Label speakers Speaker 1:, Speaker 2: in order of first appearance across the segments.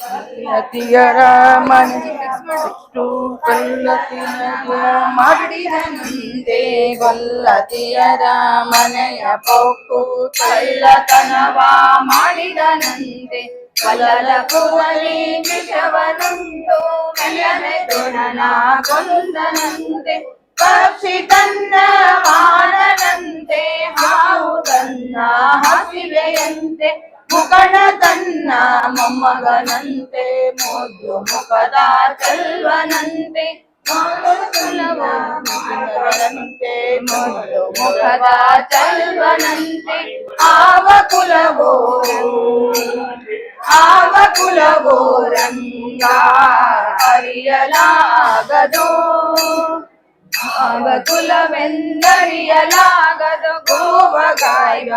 Speaker 1: ಯತಿಯರ ಮನೆಷ್ಟು ಕೊಲ್ಲತಿ ನದಿಯ ಮಾಡಿದಂತೆ ಗೊಲ್ಲತಿಯರ ಮನೆಯ ಪೊಕ್ಕು ಕಳ್ಳತನವ ಮಾಡಿದನಂತೆ ಕಲ್ಲದ ಕುವಲಿ ವಿಷವನುಂಟು ಮೆಲ್ಲನೆ ದೊಡನ ಕೊಂದನಂತೆ ಪಕ್ಷಿ ತನ್ನ ಮಾಡನಂತೆ ಹಾವು ತನ್ನ ಹಸಿವೆಯಂತೆ ಮುಖಣ ತನ್ನ ಮೊಮ್ಮಗನಂತೆ ಮುದ್ದು ಮುಖದ ಚೆಲ್ವನಂತೆ ಮಗನಂತೆ ಮುದ್ದು ಮುಖದ ಚೆಲ್ವನಂತೆ ಆವ ಕುಲವೋ ರಂಗ ಅರಿಯಲಾಗದು ಕುಲವೆಂದರಿಯಲಾಗದು ಗೋವಗಾಯ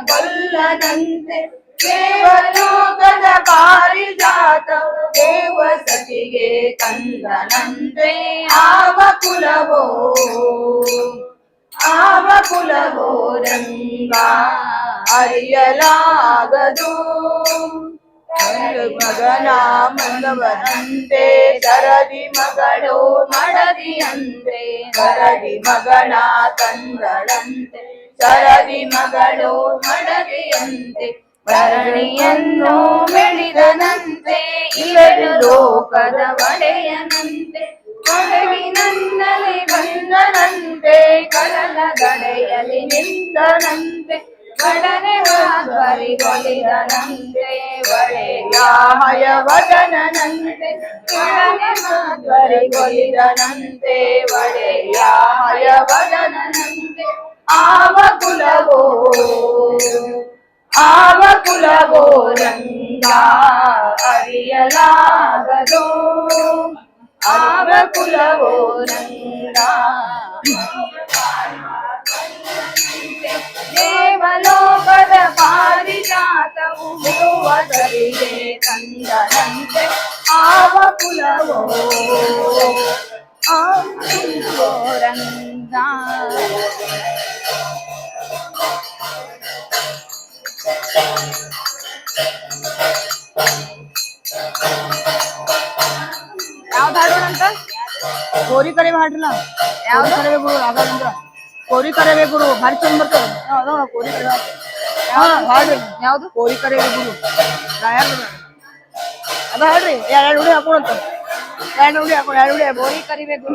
Speaker 1: ಗೊಲ್ಲನಂತೆ ದೇವಲೋಕದ ಪಾರಿಜಾತವು ದೇವಸತಿಗೆ ತಂದನಂತೆ ಆವ ಕುಲವೋ ರಂಗ ಅರಿಯಲಾಗದು ಮಗನ ಮಂದವನಂತೆ ಸರದಿ ಮಗಳು ಮಡದಿಯಂತೆ ಸರದಿ ಮಗನ ತಂದಳಂತೆ ಸರದಿ ಮಗಳು ಮಡದಿಯಂತೆ ಭರಣಿಯನ್ನು ಬೆಳೆದನಂತೆ ಇವರು ಲೋಕದ ಒಡೆಯನಂತೆ ಒಡಗಿನಂದಲಿ ಬಂದನಂತೆ ಕಡಲ ಗಡೆಯಲ್ಲಿ ನಿಂತನಂತೆ ಒಡನೆ ಮಾಧ್ವರಿಗೊಲಿದನಂತೆ ಒಡೆಯ ಹಯವದನಂತೆ ಒಡನೆ ಮಾಧ್ವರಿಗೊಲಿದನಂತೆ ಒಡೆಯ ಹಯವದನಂತೆ ಆವ ಕುಲವೋ ರಂಗ ಅರಿಯಲಾಗದು ಆವ ಕುಲವೋ ರಂಗ ದೇವಲೋಕದ ಪಾರಿಜಾತವು ಬಿಡುವದರಿಗೆ ತಂದನಂತೆ ಆವ ಕುಲವೋ ರಂಗ ಯಾವ್ದು ಹಾಡೋಣಂತ ಕೋರಿ ಕರೆ ಹಾಡ್ರಲ್ಲ ಯಾವ್ದು ಕರೆಬೇಕು ಅದಂದ್ರ ಕೋರಿ ಕರೆಬೇಕು ಭಾರಿ ಚಂದ ಬರ್ತದೆ ಕೋರಿ ಕರೆ ಹಾಡ್ರಿ ಯಾವ್ದು ಕೋರಿ ಕರೆಬೇಕು ಅದ ಹಾಡ್ರಿ ಎರಡು ಹುಡಿ ಹಾಕೋಣಂತ ಎರಡು ಹುಡಿ ಕೋರಿ ಕರಿಬೇಕು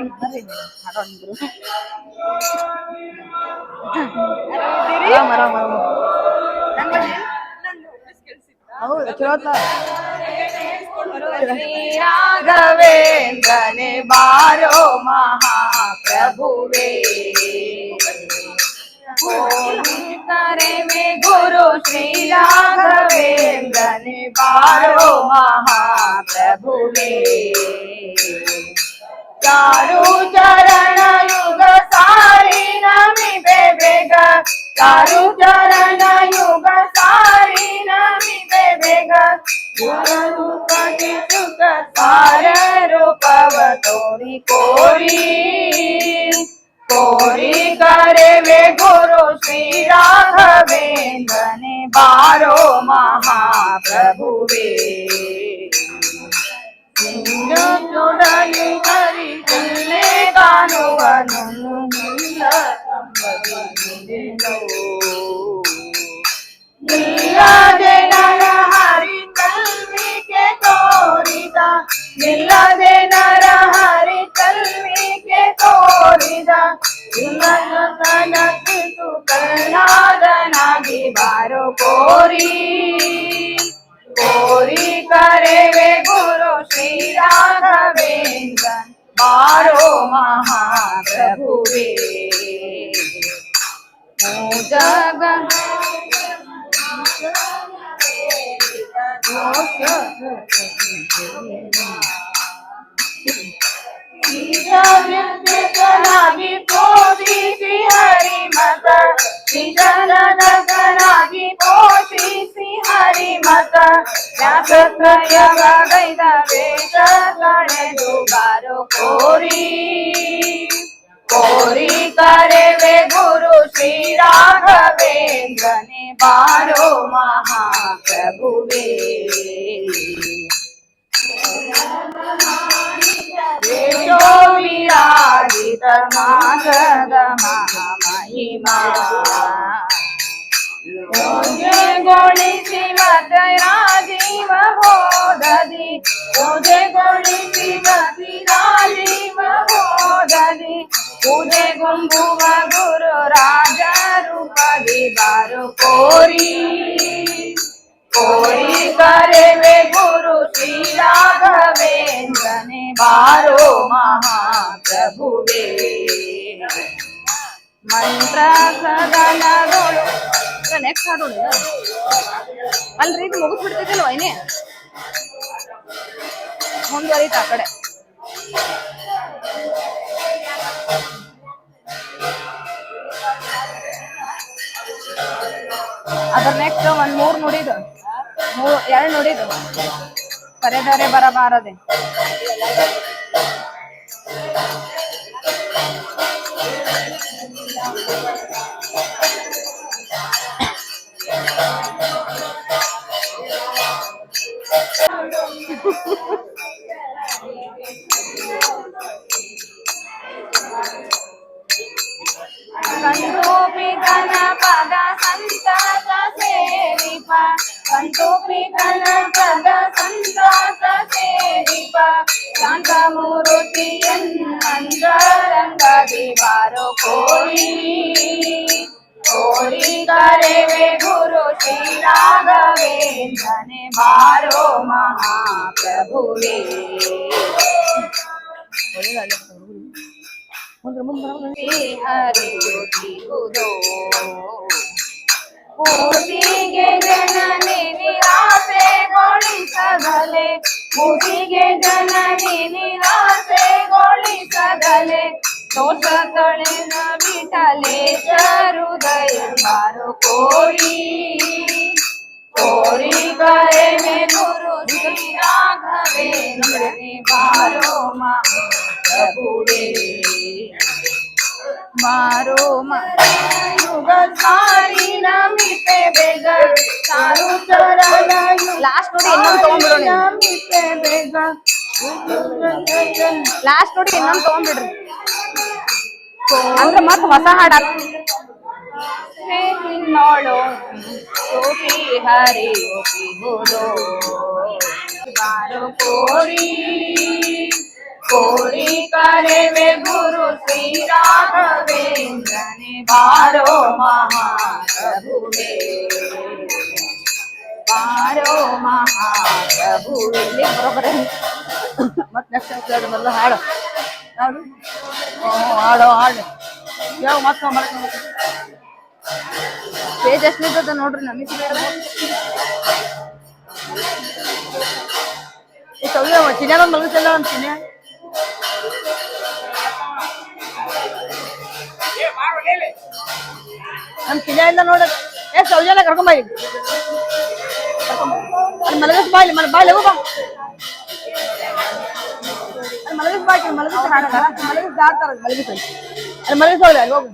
Speaker 1: ಹೌದು ಚಲೋ ರಾಘವೇಂದ್ರನೇ ಬಾರೋ ಮಹಾಪ್ರಭುವೇ ಕರೆವೆ ಗುರು ಶ್ರೀ ರಾಘವೇಂದ್ರನೇ ಬಾರೋ ಮಹಾಪ್ರಭುವೇ ಚಾರು ಚರಣ ಯುಗ ಸಾರಿ ನಮಿಬೆ ಬೇಗ ಚಾರು ಚರಣ ಯುಗ ಸಾರಿ ನಮಿಬೆ ಬೇಗ ಸುಖ ಸಾರ ರೂಪವ ತೋರಿ ಕೋರಿ ಕರೆವೆ ಗುರು ಶ್ರೀ ರಾಘವೇಂದ್ರನೇ ಬಾರೋ ಮಹಾಪ್ರಭುವೇ ಚೊಡಲಿ ಕರಿತಲ್ಲೇ ಕಾಣುವನು ನಿಲ್ಲದೆ ನರ ಹರಿ ಕಲ್ವಿಗೆ ತೋರಿದ ನಿಲ್ಲದೆ ನರ ಹರಿ ಕಲ್ವಿಗೆ ತೋರಿದ ಕನಸಿತು ಕರ್ನಾದನಾಗಿ ಬಾರೋ ಕೋರಿ ಕರೆವೆ ಗುರು ಶ್ರೀ ರಾಘವೇಂದ್ರ ಬಾರೋ ಮಹಾಪ್ರಭುವೇ ಜಗ ೀಜನಾಗಿ ಪೋಷಿಸಿ ಹರಿಮತ ೀಜನಾಗಿ ಪೋಷಿಸಿ ಹರಿಮತ ವ್ಯಾಸತ್ರಯಗೈದ ವೇಷ ಕಳೆದು ಬಾರೋ ಕೋರಿ ಕರೆವೆ ಗುರು ಶ್ರೀ ರಾಘವೇಂದ್ರನೇ ಬಾರೋ ಮಹಾಪ್ರಭುವೇ ಮಾಸದ ಮಹಿಮಾ ಪೂಜೆಗೊಳಿಸಿ ಮತ್ತೆ ರಾಜೀವ ಹೋದದಿ ಪೂಜೆಗೊಳಿಸಿ ಮತಿ ರಾಜೀವ ಹೋದದಿ ಪೂಜೆಗೊಂಬುವ ಗುರು ರಾಜ ರೂಪದಿ ಬಾರು ಕೋರಿ ಕೋರಿ ಕರೆವೆ ಗುರು ಶ್ರೀ ರಾಘವೇಂದ್ರನೇ ಬಾರೋ ಮಹಾಪ್ರಭುವೇ ಮಂತ್ರ ಸದನಗಳು ನೆಕ್ಸ್ಟ್ ಹಾಡೋಣ ಅಲ್ರಿ ಇದು ಮುಗಿಸ್ಬಿಡ್ತಿದ್ದಿಲ್ವ ಏನೇ ಮುಂದುವರಿತ ಆ ಕಡೆ ಅದ್ರ ನೆಕ್ಸ್ಟ್ ಒಂದ್ 3 ನುಡಿದು 2 ನುಡಿದು ಕರೆದರೆ ಬರಬಾರದೆ ಸಂತೋಪಿ ಗಣಪದ ಸಂತತ ಸೇವಿಪ ಸಂತೋಪಿ ಗಣಪದ ಸಂತತ ಸೇವಿಪ ಶಾಂತ ಮೂರುತಿಯನ್ನಂದರಂಗದಿ ಬಾರೋ ಕೋರಿ ಕೋರಿ ಕರೆವೆ ಗುರು ಶ್ರೀ ರಾಘವೇಂದ್ರನೇ ಬಾರೋ ಮಹಾಪ್ರಭುವೇ ಹರಿಯುವುದು ಮೂಸಿಗೆ ಜನನಿ ನಿರಾಸೆಗೊಳಿಸದಲೆ ಮೂಸಿಗೆ ಜನನಿ ನಿರಾಸೆಗೊಳಿಸದಲೆ ದೋಷ ತೊಳೆದ ವಿಠಲೇಶ ಹೃದಯ ಬಾರೋ ಕೋರಿ ಕೋರಿ ಕರೆವೆ ಗುರು ಶ್ರೀ ರಾಘವೇಂದ್ರನೇ ಬಾರೋ ಮಹಾಪ್ರಭುವೇ ಮಾರೋ ಯುಗ ಸಾರಿ ನಮಿತೆ ಬೇಗ ಸಾರು ಚರಣ ಲಾಸ್ಟ್ ನೋಡಿ ಇನ್ನೊಂದು ತಗೊಂಡ್ಬಿಡೋಣ ನಮಿತೆ ಬೇಗ ಲಾಸ್ಟ್ ನೋಡಿ ಇನ್ನೊಂದು ತಗೊಂಡ್ಬಿಡ್ರಿ ಅಂದ್ರೆ ಮತ್ತೆ ಹೊಸ ಹಾಡ ನೋಡು ಸೋಪಿ ಹರಿ ಓಪಿ ಹೋದೋ ಬಾರೋ ಕೋರಿ ಕೋರಿ ಕರೆವೆ ಗುರು ಶ್ರೀ ರಾಘವೇಂದ್ರನೇ ಬಾರೋ ಮಹಾಪ್ರಭುವೇ ಬಾರೋ ಮಹಾಪ್ರಭುವೇ ಬರೋಬರ ಮತ್ತೆ ನೆಕ್ಸ್ಟ್ ಮೊದಲು ಹಾಡು ಯಾವುದು ಹಾಡು ಹಾಡು ಯಾವ ಮತ್ತೆ ಪೇಜ್ ಎಷ್ಟಿರ್ತದ ನೋಡ್ರಿ ನಮಗೆ ಚಿನ್ಯಾಗ ಮಲಗಿಸಲ್ಲ ಒಂದು ಚಿನ್ಯ ನಮ್ ಚಿನ್ಯ ಇಲ್ಲ ನೋಡ ಸೌಜನ್ಯ ಕರ್ಕೊಂಬ ಅಲ್ಲಿ ಮಲಗಿಸ್ ಬಾ ಇಲ್ಲಿ ಬಾ ಲಗು ಬಾ ಅಲ್ಲಿ ಮಲಗಿಸ್ ಬಾ ಮಲಗಿಸ್ ಹಾಡಲ್ಲ ಮಲಗಿಸ್ ದಾಡ್ತಾರ ಮಲಗಿಸ್ ಅಲ್ಲಿ ಮಲಗಿಸ್ ಹೋಗ್ಲಿ ಅಲ್ಲಿ ಹೋಗು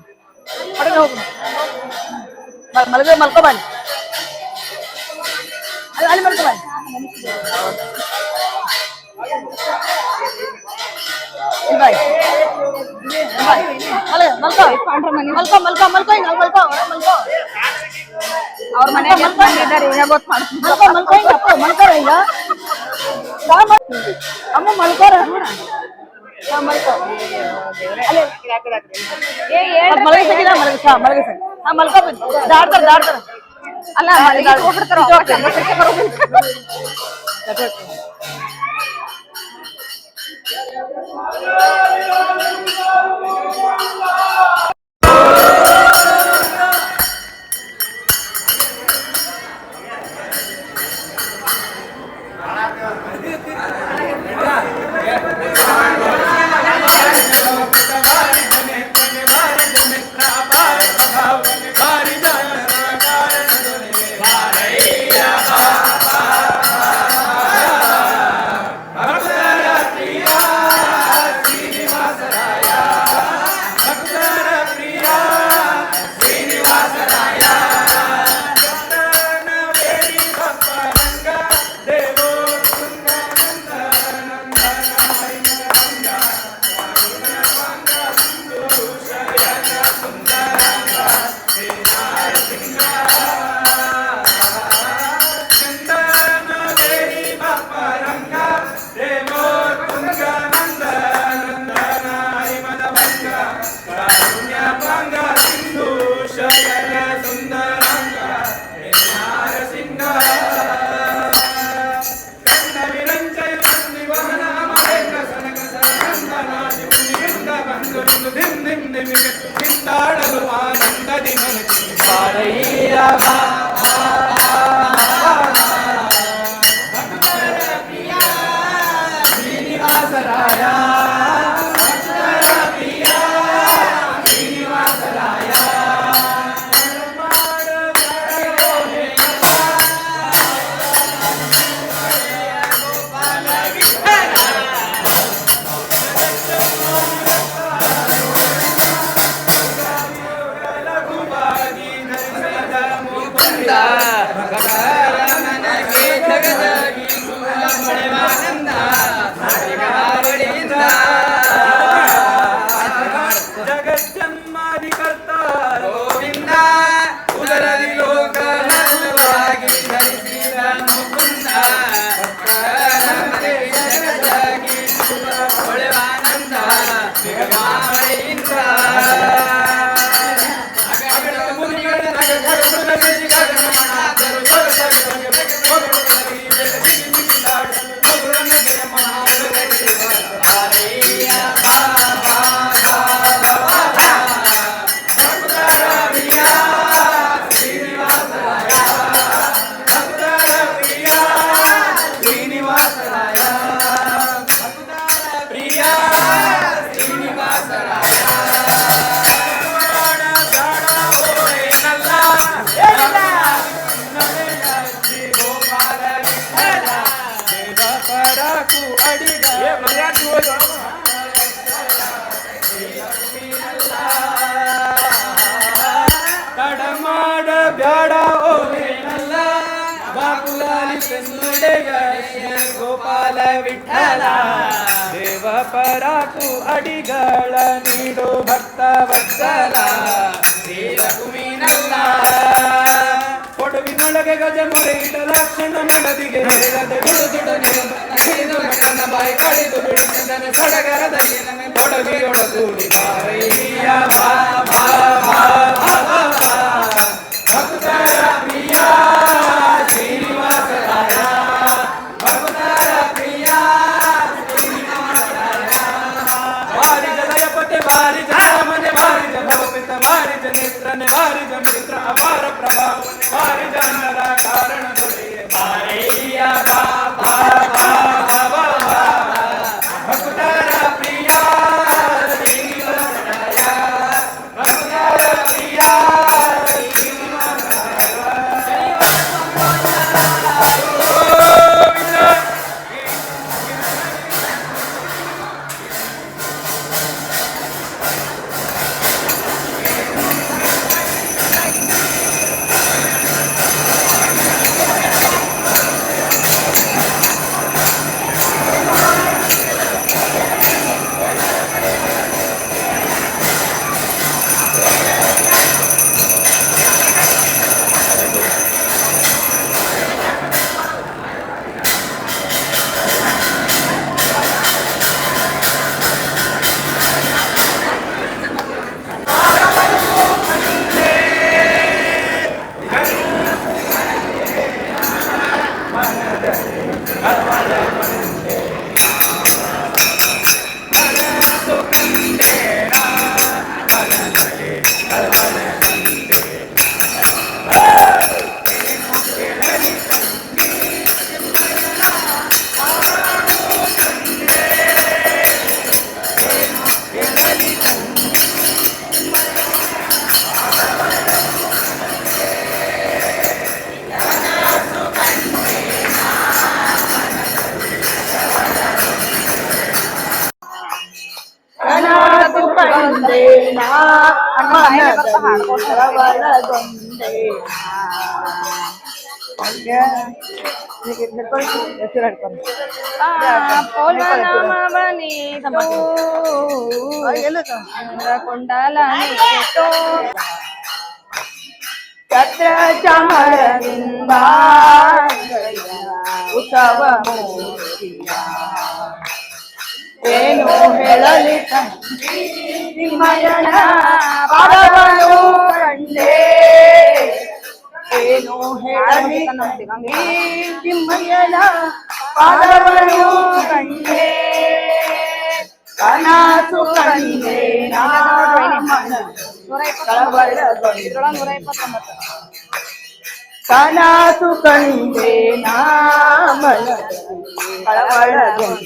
Speaker 1: ಹೊರಗೆ ಹೋಗು ಮಲಕೋ ಬನ್ನಿ ಅಲ್ಲಿ ಮಲ್ಕೋ ಬನ್ನಿ ಅವ್ರ ಮನೆ ಮಲ್ಕೋರ ಈಗ ಅಮ್ಮ ಮಲ್ಕೋರ ಮಲ್ಕೋ ದಾಡ್ತಾರ ದಾಡ್ತಾರ ಅಲ್ಲ ಹೋಗ್ಬಿಡ್ತಾರ
Speaker 2: ತಡಮಾಡ ಬ್ಯಾಡ ಓವೇನಲ್ಲ ಬಾಪುಲಾಲಿ ಕನ್ನಡೆಗ ಶ್ರೀ ಗೋಪಾಲ ವಿಠಲ ದೇವ ಪರಾಕು ಅಡಿಗಳ ನೀಡು ಭಕ್ತ ವತ್ಸಲ ಶ್ರೀರಘುಮೀನಲ್ಲ ಕೊಡುವಿನೊಳಗೆ ಗಜ ಮೊರೆಯಿಟ ಲಕ್ಷಣ ಮಡದಿಗೆ ಹೇಳದೆ ದುಡು ದುಡನೆ ಹಿಡಿದು ಮಟ್ಟನ ಬಾಯಿ ಕಡಿದು ಬಿಡಿಸಿದನೆ ಸಡಗರದಲ್ಲಿ ನನ್ನ ಕೊಡಗಿಯೊಳಗೂಡಿ ಬಾರಯ್ಯ ಬಾ ಬಾ ಬಾ ಬಾ ಬಾ ಭಕ್ತರ ಪ್ರಿಯ ಶ್ರೀನಿವಾಸರಾಯ ಭಕ್ತರ ಪ್ರಿಯ ಶ್ರೀನಿವಾಸರಾಯ ಬಾರಿಜ ಲಯಪತೆ ಬಾರಿಜ ಮನೆ ಬಾರಿಜ ಭವಪಿತ ಬಾರಿಜ ನೇತ್ರನೆ ಬಾರಿಜ ಮಿತ್ರ ಅಪಾರ ಪ್ರಭಾವ ಬಾರಿಜ ಅನ್ನದ ಕಾರಣ ದೊರೆಯೇ ಬಾರಯ್ಯ ಬಾ ಬಾ ಬಾ ಬಾ ಬಾ ಭಕ್ತರ ಪ್ರಿಯ ಶ್ರೀನಿವಾಸರಾಯ ಭಕ್ತರ ಪ್ರಿಯ
Speaker 1: ಛತ್ರ ಚಾಮರದಿಂದ ಉತ್ಸವ ಏನು ಹೇಳಲಿ ತಿಮ್ಮಯ್ಯನ ಪಾದಗಳು ಕಂಡೆ ಏನು ಹೇಳಲಿ ತಿಮ್ಮಯ್ಯನ ಪಾದಗಳು ಕಂಡೆ ಕನಸು ಕಂಡೆ ಕಳವಳಗೊಂಡೆ ಕನಸು ಕಂಡೆ ನಾ ಮನದಲ್ಲಿ ಕಳವಳಗೊಂಡೆ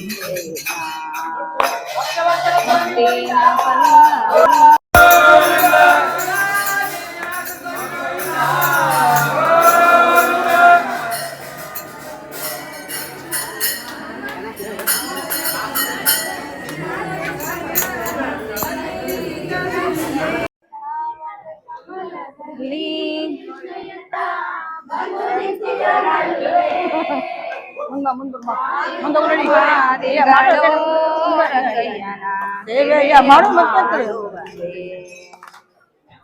Speaker 1: ಮಾಡು ಮತ್ತೆ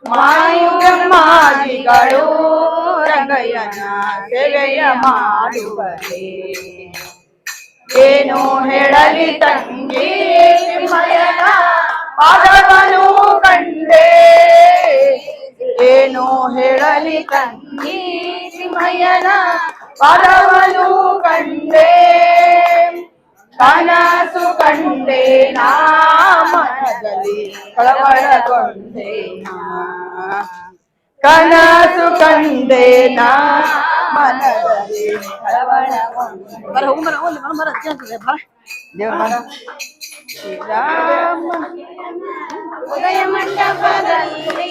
Speaker 1: ಮಾಯುಗಮ್ಮಾದಿಗಳು ರಂಗಯ್ಯನ ಸೇವೆಯ ಮಾಡುವರೆ ಏನು ಹೇಳಲಿ ತಂಗಿ ತಿಮ್ಮಯ್ಯನ ಪಾದವನು ಕಂಡೆ ಏನು ಹೇಳಲಿ ತಂಗಿ ತಿಮ್ಮಯ್ಯನ ಪಾದವನು ಕಂಡೆ ಕನಸು ಕಂಡೆ ನಾ ಮನದಲ್ಲಿ ಕಳವಳಗೊಂಡೆ ಕನಸು ಕಂಡೆ ನಾ ಮನದಲ್ಲಿ ಕಳವಳಗೊಂಡೆ ದೇವರ ಶ್ರೀರಾಮ
Speaker 3: ಉದಯ ಮಂಟಪದಲ್ಲಿ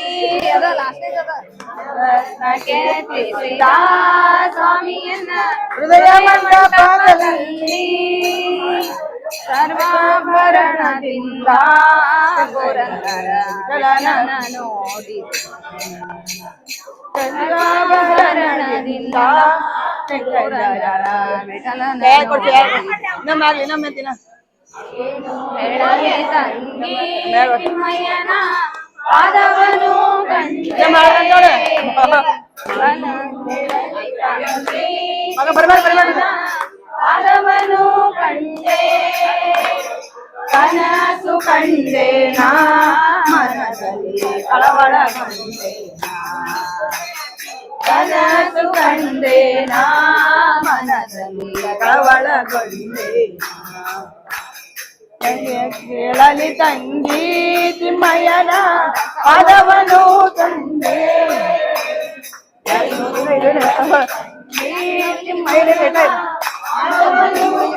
Speaker 3: ಸ್ವಾಮಿಯನ್ನ
Speaker 1: ಹೃದಯ ಮಂಟಪದಲ್ಲಿ
Speaker 3: ಸರ್ವಾಭರಣದಿಂದ ಪುರಂದರ ವಿಠಲನ ನೋಡಿ ಸರ್ವಾಭರಣದಿಂದ ಪುರಂದರ ವಿಠಲನ ಹೇಳಲಿ ತಂಗಿ ತಿಮ್ಮಯ್ಯನ ಪಾದವನು ಕಂಡೆ ಪಾದವನು ಕಂಡೆ
Speaker 1: ಕನಸು ಕಂಡೆ ನಾ ಮನದಲ್ಲಿ ಕಳವಳಗೊಂಡೆ ಕನಸು ಕಂಡೆ ನಾ ಮನದಲ್ಲಿ ಕಳವಳಗೊಂಡೆ ಕೇಳಲಿ ತಂಗಿ ತಿಮ್ಮಯ್ಯನ ಪಾದವನು ಕಂಡೆ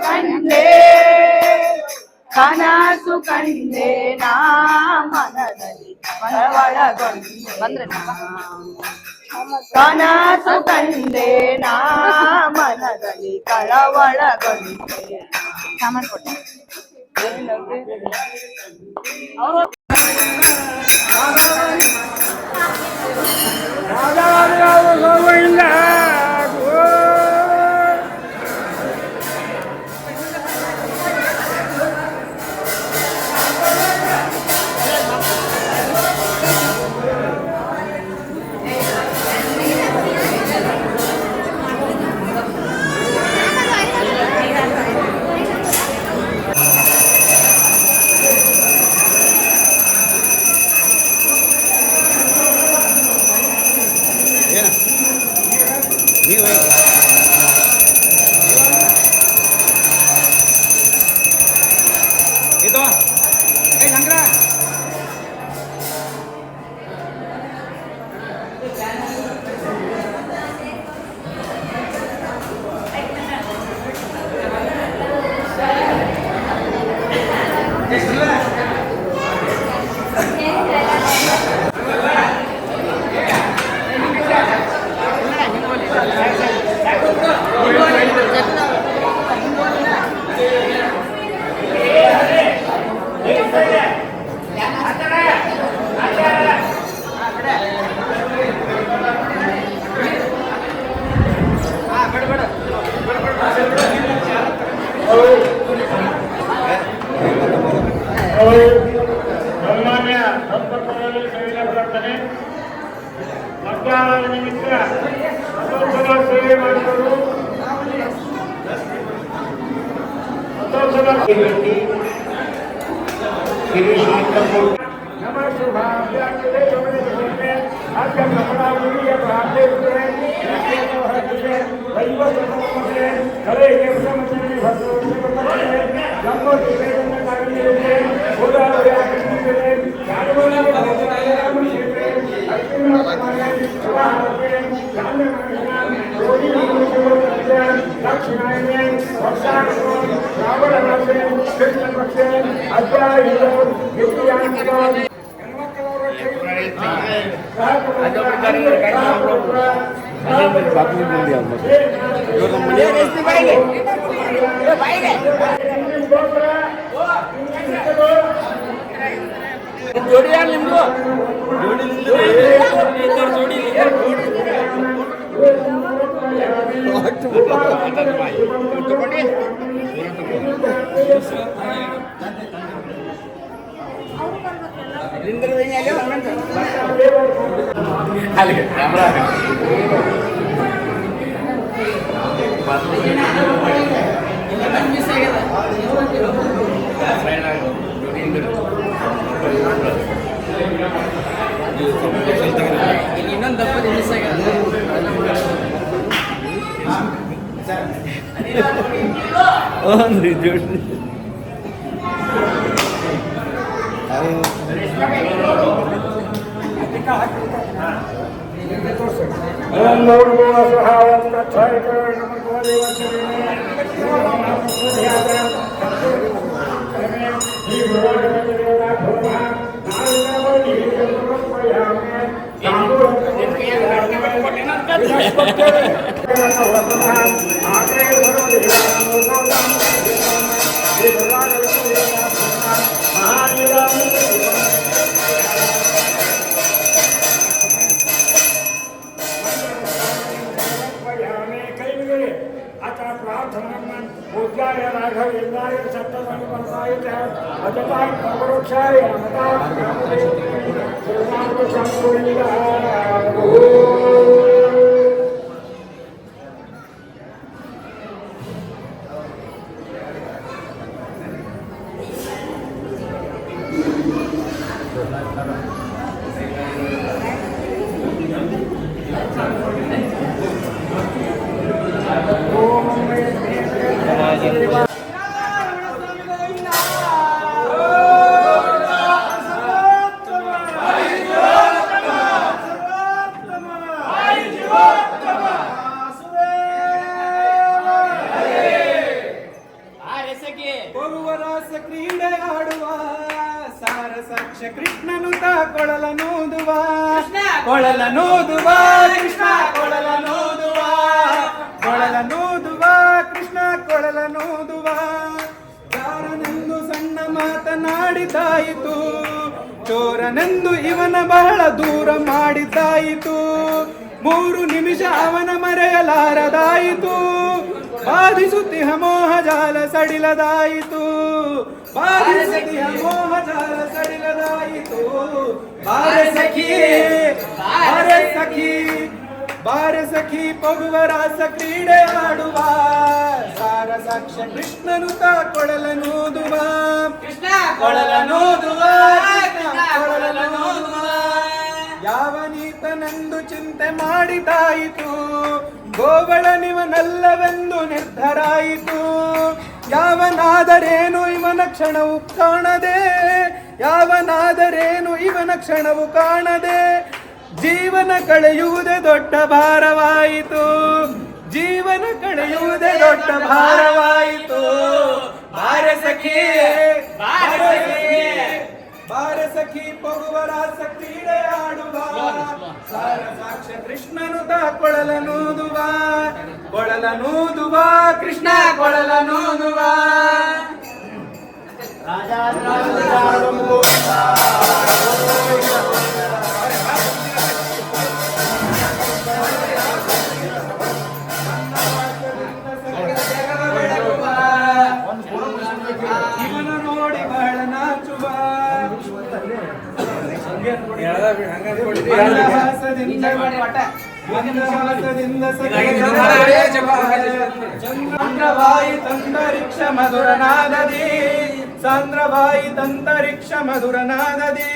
Speaker 1: ಕಂಡೆ ಕನಸು ಕಂಡೆ ನಾ ಮನದಲ್ಲಿ ಕಳವಳಗೊಂಡೆ ಕನಸು ಕಂಡೆ ನಾ ಮನದಲ್ಲಿ ಕಳವಳಗೊಂಡೆ ಸಾಮಾನು ಕೊಟ್ಟೆ
Speaker 4: ಸನ್ಮಾನ್ಯ ಸಂಪರ್ಕದಲ್ಲಿ ಸೇವೆ ಪ್ರಾರ್ಥನೆ ಮಧ್ಯಾಹ್ನದ ನಿಮಿತ್ತ ಮತ್ತೊಂದ್ಸಲ ಸೇವೆ ಮಾಡಿದರು ಮತ್ತೊಂದ್ಸಲ ನಮ ಶುಭಾಭ್ಯಾಕ್ಷತೆ ಅರ್ಥ ಕಮಲಾವಳಿಯ ಪ್ರಾರ್ಥನೆ ದೈವ ಸಮರ್ಪಣೆ ಕಲೆಗೆ ಸಮರ್ಪಣೆ ಭಗವಂತನೇ ನಮ್ಮ ದೇವರನ್ನ ಕಾರ್ಯನಿರ್ವಹಿಸಿ ಹೋರಾಡುವ ಕೃಷ್ಣನಿಗೆ ಯಾರವನ್ನ ಭಗವಂತನೇ ರಾಮನಿಗೆ ಅರ್ಪಣೆ ಮಾಡಿ ಕೃಷ್ಣ ಪಕ್ಷ ಅಧ್ಯಾಯ ವಿದ್ಯಾಂಗ
Speaker 2: जोड़ी यार निम्बू जोड़ी कैमरा ಇನ್ನೊಂದು ದಪ್ಪ ಮಿಸ್
Speaker 4: आता प्रार्थना पूज्याय राघवेन्द्राय सप्तमणिपर्णाय च अजताय परोक्षाय
Speaker 2: ಕ್ರೀಡೆ ಆಡುವ ಸಾರಸಾಕ್ಷ ಕೃಷ್ಣನುತ ಕೊಳಲನೂದುವ ಕೊಳಲನೂದುವ ಕೃಷ್ಣ ಕೊಳಲನೂದುವ ಕೊಳಲನೂದುವ ಕೃಷ್ಣ ಕೊಳಲನೂದುವ ಯಾರನೆಂದು ಸಣ್ಣ ಮಾತನಾಡಿದ್ದಾಯಿತು ಚೋರನೆಂದು ಇವನ ಬಹಳ ದೂರ ಮಾಡಿದ್ದಾಯಿತು 3 ನಿಮಿಷ ಅವನ ಮರೆಯಲಾರದಾಯಿತು ಬಾಧಿಸುತ್ತಿಹ ಮೋಹ ಜಾಲ ಸಡಿಲದಾಯಿತು ಬಾಧಿಸುತ್ತಿಹ ಮೋಹ ಜಾಲ ಸಡಿಲದಾಯಿತು ಬಾರೆ ಸಖಿ ಬಾರೆ ಸಖಿ ಬಾರೆ ಸಖಿ ಪಗುವ ರಾಸ ಕ್ರೀಡೆ ಆಡುವ ಸಾರಸಾಕ್ಷ ಕೃಷ್ಣನುತ ಕೊಳಲನೂದುವ ಕೃಷ್ಣ ಕೊಳಲನೂದುವ ಕೊಳಲನೂದುವ ಯಾವನೀತನೆಂದು ಚಿಂತೆ ಮಾಡಿದಾಯಿತು ಗೋವಳನಿವನಲ್ಲವೆಂದು ನಿರ್ಧರಾಯಿತು ಯಾವನಾದರೇನು ಇವನ ಕ್ಷಣವು ಕಾಣದೆ ಯಾವನಾದರೇನು ಇವನ ಕ್ಷಣವು ಕಾಣದೆ ಜೀವನ ಕಳೆಯುವುದೇ ದೊಡ್ಡ ಭಾರವಾಯಿತು ಜೀವನ ಕಳೆಯುವುದೇ ದೊಡ್ಡ ಭಾರವಾಯಿತು ಬಾರೆ ಸಖಿ ಬಾರೆ ಸಖಿ ಬಾರೆ ಸಖಿ ಪಗುವ ರಾಸ ಕ್ರೀಡೆ ಆಡುವ ಸಾರಸಾಕ್ಷ ಕೃಷ್ಣನುತ ಕೊಳಲನೂದುವ ಕೊಳಲನೂದುವ ಕೃಷ್ಣ ಕೊಳಲನೂದುವ ಇವನ ನೋಡಿ ಬಹಳ ನಾಚುವ ಚಂದ್ರವಾಯಿತಂತರಿಕ್ಷ ಮಧುರನಾದದಿ ಸಾಂದ್ರವಾಯಿತಂತರಿಕ್ಷ ಮಧುರನಾದದಿ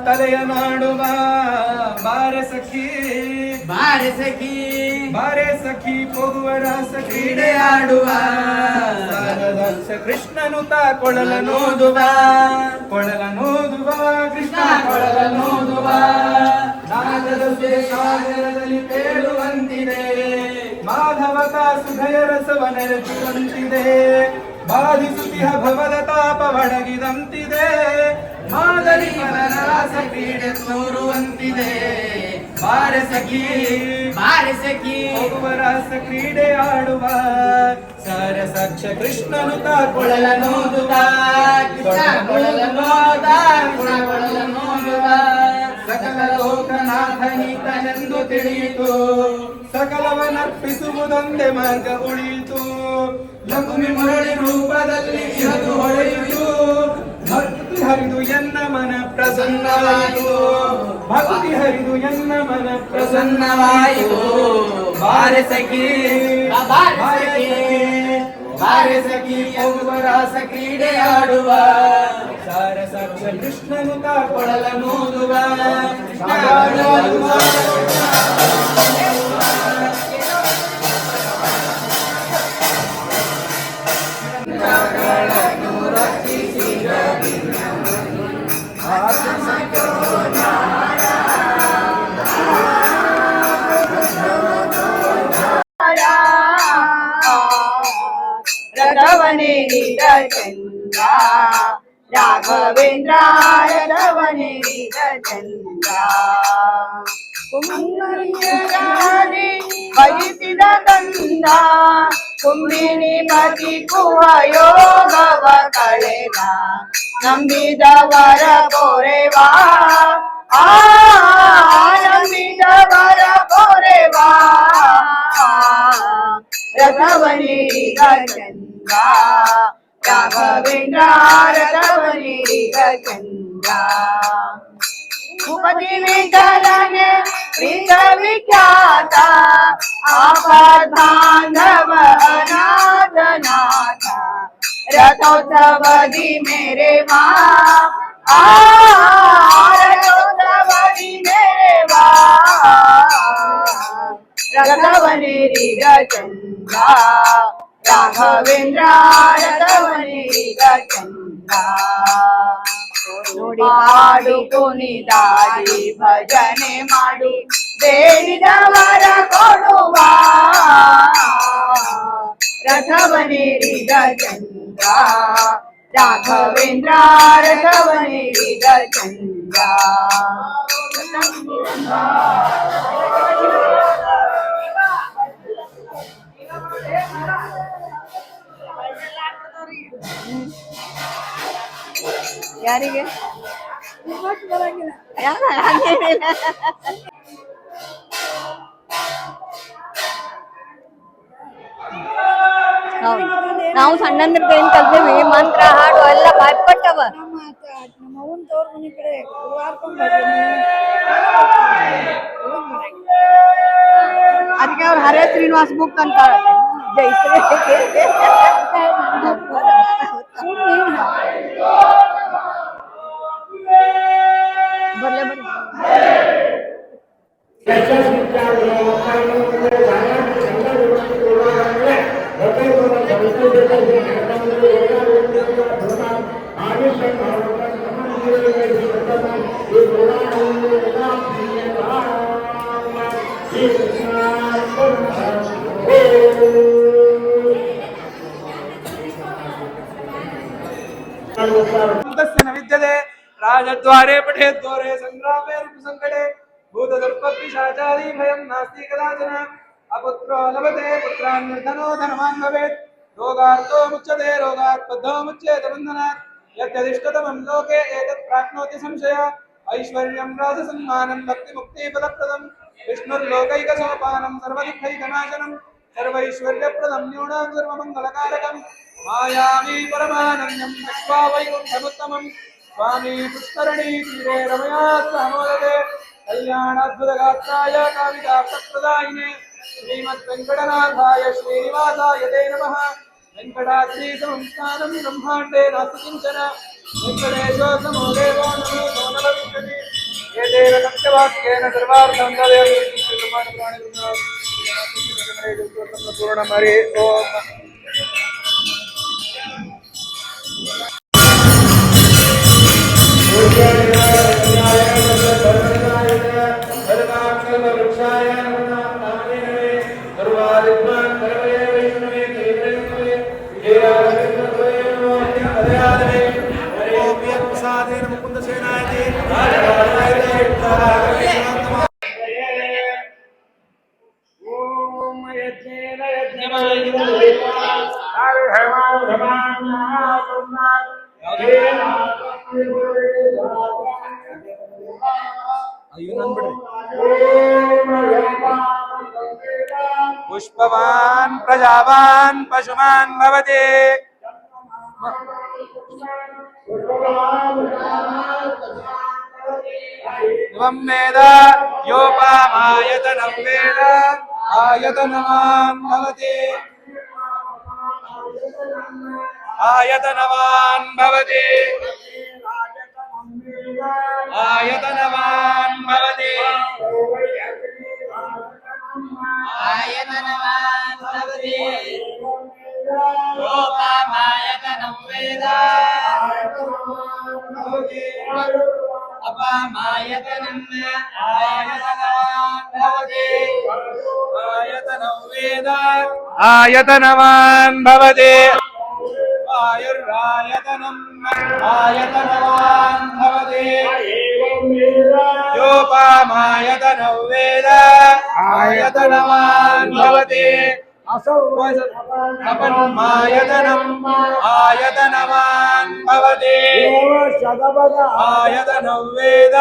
Speaker 2: ತಲೆಯ ನಾಡುವ ಬಾರೆ ಸಖಿ ಬಾರೆ ಸಖಿ ಬಾರೆ ಸಖಿ ಪೋಗುವ ರಾಸ ಕ್ರೀಡೆ ಆಡುವ ಸಾರದಾಕ್ಷ ಕೃಷ್ಣನುತ ಕೊಳಲನೂದುವ ಕೊಳಲನೂದುವ ಕೃಷ್ಣ ಕೊಳಲನೂದುವ ನಾದದ ಸಾಗರದಲ್ಲಿ ತೇಲುವಂತಿದೆ ಮಾಧವತಾ ಸುಧಯ ರಸವನೆರಚುವಂತಿದೆ ಬಾಧಿಸುತಿಹ ಭವದ ತಾಪವಡಗಿದಂತಿದೆ ಮಾದರಿ ಮನರಾಸ ಕ್ರೀಡೆ ತೋರುವಂತಿದೆ ಬಾರೆ ಸಖಿ ಹೋಗುವ ರಾಸ ಕ್ರೀಡೆ ಆಡುವ ಸರಸಕ್ಷ ಕೃಷ್ಣನು ಕೊಳಲ ನೋದುವ ಸಕಲ ಲೋಕನಾಥನೀತನೆಂದು ತಿಳಿಯಿತು ಸಕಲವನರ್ಪಿಸುವುದೊಂದೇ ಮಾರ್ಗ ಉಳಿಯಿತು ಲಕ್ಷ್ಮಿ ಮುರಳಿ ರೂಪದಲ್ಲಿ ಇಹದು ಹೊಳೆಯಿತು ಭಕ್ತಿ ಹರಿದು ಎನ್ನ ಮನ ಪ್ರಸನ್ನವಾಯಿತು ಭಕ್ತಿ ಹರಿದು ಎನ್ನ ಮನ ಪ್ರಸನ್ನವಾಯಿತು ಬಾರೆ ಸಖಿ ಹೋಗುವ ರಾಸ ಕ್ರೀಡೆ ಆಡುವ ಸಾರಸಾಕ್ಷ ಕೃಷ್ಣನು ಕೊಳಲ ನೋದುವ
Speaker 3: ರಥವನೇರಿದ ಚಂದ್ರ ರಾಘವೇಂದ್ರ ರಥವನೇರಿದ ಚಂದ್ರ ಕುಂಭರಾಣಿ ಭಜಿಸಿದ ಕಂದ ಕುಂಬಿನಿ ಪತಿ ಕುಹ ಯೋಗವ ಕಳೆದ ನಂಬಿದವರ ಪೊರೆವಾ ನಂಬಿದವರ ಪೊರೆವಾ ರಥವನೇರಿದ ಚಂದ್ರ ರಾಘವೇಂದ್ರ ರಥವನೇರಿದ ಚಂದ್ರ ಭೂಪತಿ ವಿಠಲನೆ ಪ್ರಿಯ ವಿಖ್ಯಾತ ಆಪದ್ಬಾಂಧವ ಅನಾಥನಾಥ ರಥೋತ್ಸವದಿ ಮೇರೆ ಮಾ ರಥೋತ್ಸವದಿ ಮೇರೆ ಮಾ ರಥವನೇರಿದ ಚಂದ್ರ ರಾಘವೇಂದ್ರ ರಥವನೇರಿದ ಚಂದ್ರ ನೋಡಿ ಹಾಡು ಕುಣಿದಾಡಿ ಭಜನೆ ಮಾಡಿ ಬೇಡಿದವರ ಕೊಡುವ ರಥವನೇರಿದ ಚಂದ್ರ ರಾಘವೇಂದ್ರ ರಥವನೇರಿದ ಚಂದ್ರ ಯಾರಿಗೆ ನಾವು ಸಣ್ಣಂದ್ರದ್ದು ಏನ್ ಕಲ್ತೇವಿ ಮಂತ್ರ ಹಾಡು ಎಲ್ಲ ಬಾಯ್ಪಟ್ಟವ
Speaker 1: ನಮ್ಮ ಅವನ್ ತವ್ರ ಮನೆ ಕಡೆ ಅದಕ್ಕೆ ಅವ್ರು ಹರೇ ಶ್ರೀನಿವಾಸ್ ಬುಕ್ ಅಂತಾರ ಜೈಶ್ರೀ ಬರ್ಲೆ ಬರ್ಲಿ
Speaker 2: ವಿದ್ಯತೆ ರಾಜದ್ವಾರೆ ಪಠೇದ್ವಾರೆ ಸಂಗ್ರಾಮೇ ಸಂಕಟೆ ಭೂತದರ್ಪಿಶಾಚಾದಿ ಭಯಂ ನಾಸ್ತಿ ಕದಾಚನ ಅಪುತ್ರೋ ಲಭತೆ ಪುತ್ರಾನ್ ನಿರ್ಧನೋ ಧನವಾನ್ ಭವೇತ್ ರೋಗಾರ್ಥೋ ಮುಚ್ಯತೆ ರೋಗಾತ್ ಬದ್ಧೋ ಮುಚ್ಯೇತ ಬಂಧನಾತ್ ಯದ್ಯದಿಷ್ಟತಮಂ ಲೋಕೆ ಏತತ್ ಪ್ರಾಪ್ನೋತಿ ಸಂಶಯ ಐಶ್ವರ್ಯಂ ರಾಜಸನ್ಮಾನಂ ಭಕ್ತಿ ಮುಕ್ತಿ ಫಲಪ್ರದಂ ವಿಷ್ಣುರ್ಲೋಕೈಕಸೋಪಾನಂ ಸರ್ವದುಃಖೈಕನಾಶನಂ ಸರ್ವೈಶ್ವರ್ಯಪ್ರದಂ ನ್ಯೂನಾಂ ಸರ್ವಮಂಗಲಕಾರಕಂ ಮಾಯಾಮಿ ಪರಮಾನಂದಂ ದೃಷ್ಟ್ವಾ ವೈಕುಂಠಮುತ್ತಮಂ ಸ್ವಾಮಿ ಪುಷ್ಕರಣಿ ತೀರೆ ರಮಯಾ ಸಹಮೋದತೆ ಕಲ್ಯಾಣಾದ್ಭುತಗಾತ್ರಾಯ ಕಾವಿತಾರ್ಥಪ್ರದಾಯಿನೇ ಶ್ರೀಮದ್ ವೆಂಕಟನಾಥಾಯ ಶ್ರೀನಿವಾಸಾಯ ತೇ ನಮಃ ವೆಂಕಟಾದ್ರಿ ಸಂಸ್ಥಾನಂ ಬ್ರಹ್ಮಾಂಡೇ ನಾಸ್ತಿ ಕಿಂಚನ ವೆಂಕಟೇಶೋ ಸಮೋ ದೇವೋ ನಮೋ ನಮಃ ಏತೇನ ಸತ್ಯವಾಕ್ಯೇನ ಸರ್ವಾರ್ಥಂ ಪೂರ್ಣ ಹರಿ ಓಂ ಸರ್ವಾತ್ಮ प्रसादेन मुकुंद सेनायते
Speaker 4: ओम यज्ञेन हरिहरमां
Speaker 2: पुष्पवान् प्रजावान् पशुमान् भवते त्वं वेद योपामायतनं वेद आयतनवान् भवते आयतनवान् भवते आयतनवान् भवते आयतनवान् भवते योपामायतनं वेद अपामायतनम् आयतनवान् भवते आयतनं वेद आयतनवान् भवते आयुर्आयतनम् आयतनवान् भवते योपामायतनं वेद आयतनवान् भवते अपन्मायतनम् आयतनवान् भवते आयतनं वेद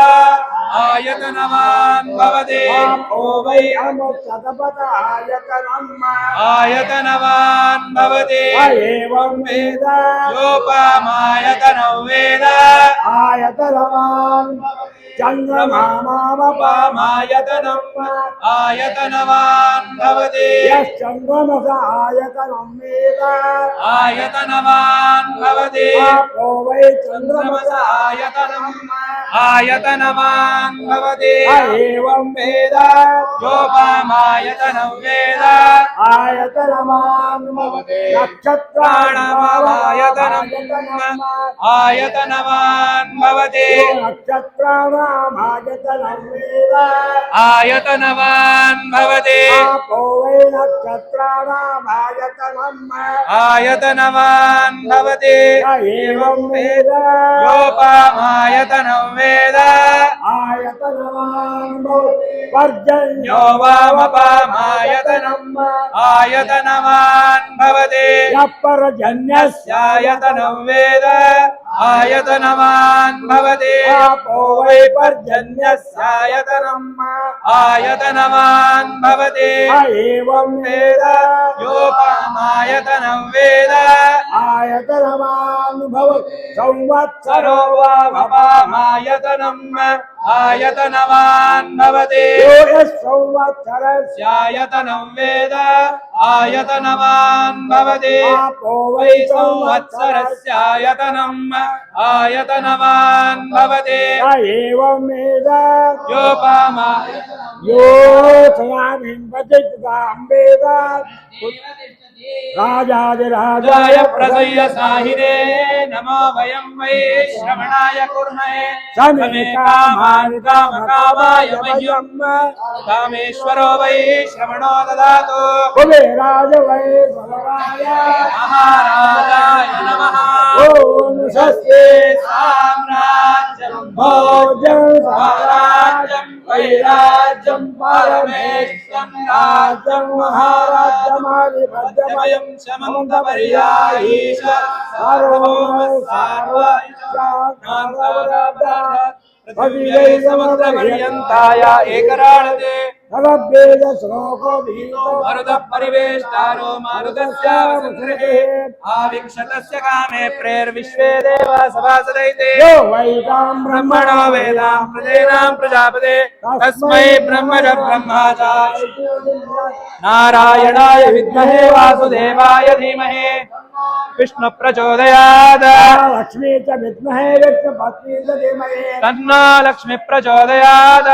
Speaker 2: आयतनवान् भवते आयतनवान् भवते
Speaker 4: एवं वेद
Speaker 2: योपामायतनं वेद
Speaker 4: आयतनवान्
Speaker 2: चन्द्रमामायतनम् आयतनवान् भवते
Speaker 4: यश्चन्द्रमस आयतनं वेद
Speaker 2: आयतनवान् भवते
Speaker 4: आपो वै
Speaker 2: चन्द्रमस
Speaker 4: चन्द्रमस
Speaker 2: आयतनम् आयतनवान् भवते
Speaker 4: एवं वेद
Speaker 2: योपामायतनं वेद
Speaker 4: आयतनवान्
Speaker 2: प्राणमायतनम् आयतनवान् भवते
Speaker 4: नक्षत्राणामायतनं वेद
Speaker 2: आयतनवान् भवते
Speaker 4: आपो वै नक्षत्राणामायतनम्
Speaker 2: आयतनवान् भवते
Speaker 4: एवं वेद
Speaker 2: योपामायतनं वेद
Speaker 4: आयतनवान् पर्जन्यो
Speaker 2: यो वामपामायतनम् आयतनवान् भवते
Speaker 4: यः पर्जन्यस्य
Speaker 2: आयतनं वेद आयतनवान् भवते
Speaker 4: आपो वै पर्जन्यस्यायतनम्
Speaker 2: आयतनवान् भवते
Speaker 4: एवं वेद
Speaker 2: योपामायतनं वेद
Speaker 4: आयतनवान् संवत्सरो
Speaker 2: सरो वामपामायतनम् आयतनवान् भवते
Speaker 4: संवत्सरस्य
Speaker 2: स्यायतनं वेद आयतनवान् भवते
Speaker 4: आपो
Speaker 2: वै संवत्सरस्यायतनम् आयतनवान् भवते
Speaker 4: एवं वेद
Speaker 2: योपामाय
Speaker 4: यो सयामिं वेद राजाधिराजाय
Speaker 2: राजाय प्रसय्य साहिरे नमो वयं वै श्रवणाय कुर्महे
Speaker 4: समे कामान्
Speaker 2: कामकामाय मह्यं कामेश्वरो वै श्रवणो ददातु
Speaker 4: कुबेराज वै भगवाय
Speaker 2: महाराजाय नमः
Speaker 4: ॐ स्वस्ति
Speaker 2: साम्राज्यं
Speaker 4: भोजं
Speaker 2: स्वराज्यं वैराज्यं परमेश्वरं
Speaker 4: राज्यं महाराज्यमादिभद्रमयं
Speaker 2: वयं समन्तपर्यायीश सार्वभौम पृथिवी समुद्रपर्यन्ताय एकराळते
Speaker 4: नववेद श्लोको भीतो
Speaker 2: मरुतः परिवेष्टारो मारुतस्यावसुन्दरे आविक्षतस्य कामे प्रेर्विश्वे देवा सभासदैते
Speaker 4: यो वैतां
Speaker 2: ब्रह्मणो वेदां प्रजेनां प्रजापते तस्मै ब्रह्मज ब्रह्माचार्य नारायणाय विद्महे वासुदेवाय धीमहि विष्णु प्रचोदयात्
Speaker 4: लक्ष्मी च विद्महे विष्णुपत्नी च धीमहि
Speaker 2: तन्नो लक्ष्मी प्रचोदयात्